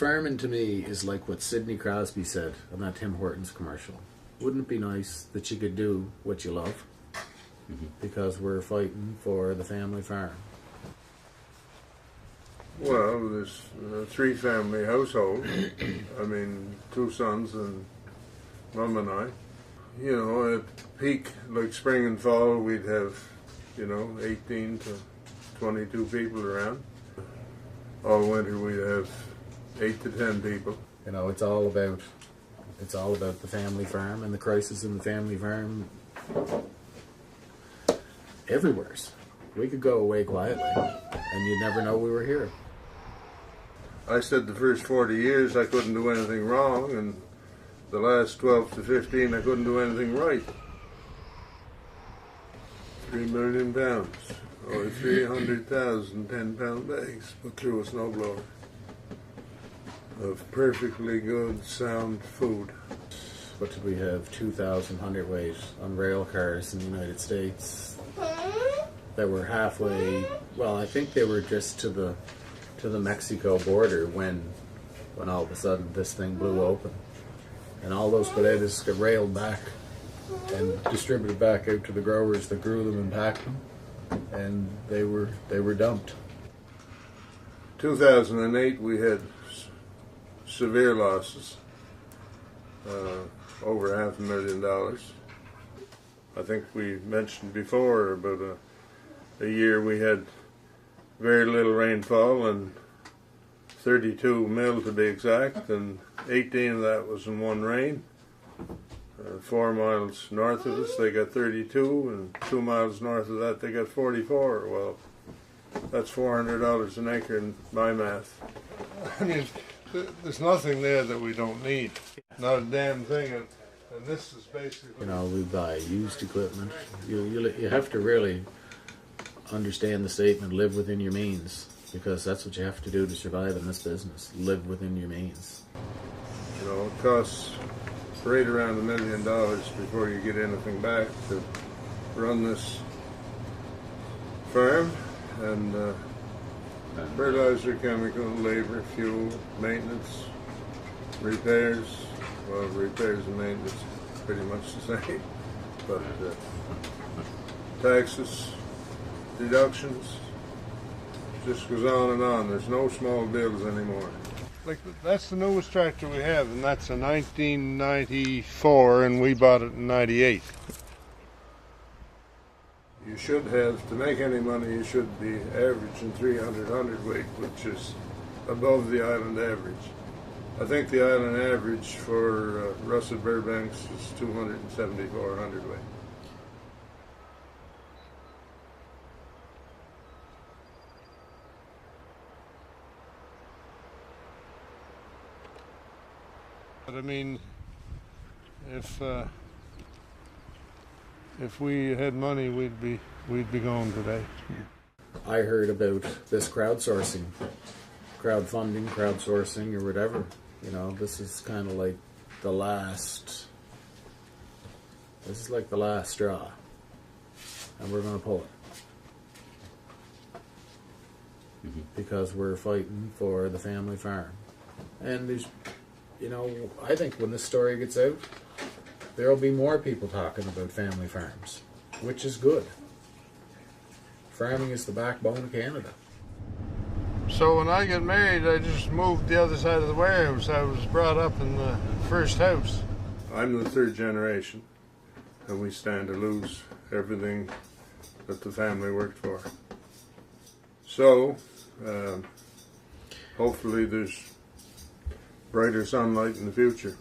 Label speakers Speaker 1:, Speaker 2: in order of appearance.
Speaker 1: Farming to me is like what Sidney Crosby said on that Tim Hortons commercial. Wouldn't it be nice that you could do what you love? Because we're fighting for the family farm.
Speaker 2: Well, there's a three-family household. I mean, 2 sons and Mum and I. You know, at peak, like spring and fall, we'd have, 18 to 22 people around. All winter we'd have 8 to 10 people.
Speaker 1: You know, it's all about the family farm and the crisis in the family farm. Everywhere's. We could go away quietly, and you'd never know we were here.
Speaker 2: I said the first 40 years I couldn't do anything wrong, and the last 12 to 15 I couldn't do anything right. 3 million pounds, or 300,000 10-pound bags put through a snowblower of perfectly good, sound food.
Speaker 1: What did we have? 2,000 hundredweight on rail cars in the United States that were halfway. Well, I think they were just to the Mexico border when all of a sudden this thing blew open, and all those potatoes got railed back and distributed back out to the growers that grew them and packed them, and they were dumped.
Speaker 2: 2008 we had severe losses, over $500,000. I think we mentioned before about a year we had very little rainfall, and 32 mil to be exact, and 18 of that was in one rain. 4 miles north of us they got 32, and 2 miles north of that they got 44. Well, that's $400 an acre in my math. I mean, there's nothing there that we don't need. Not a damn thing. And this is basically...
Speaker 1: We buy used equipment. You have to really understand the statement, live within your means, because that's what you have to do to survive in this business. Live within your means.
Speaker 2: It costs right around $1 million before you get anything back to run this farm, and fertilizer, chemical, labor, fuel, maintenance, repairs. Well, repairs and maintenance pretty much the same, but taxes, deductions, just goes on and on. There's no small bills anymore. Like, that's the newest tractor we have, and that's a 1994, and we bought it in 98. You should have, to make any money, you should be averaging 300 hundredweight, which is above the island average. I think the island average for Russet Burbanks is 274 hundredweight. But I mean, if we had money, we'd be going today.
Speaker 1: I heard about this crowdsourcing, crowdsourcing, or whatever. This is kind of like the last. This is like the last straw, and we're going to pull it because we're fighting for the family farm. And there's, I think when this story gets out, there'll be more people talking about family farms, which is good. Farming is the backbone of Canada.
Speaker 2: So when I got married, I just moved the other side of the warehouse. I was brought up in the first house. I'm the 3rd generation, and we stand to lose everything that the family worked for. So, hopefully there's brighter sunlight in the future.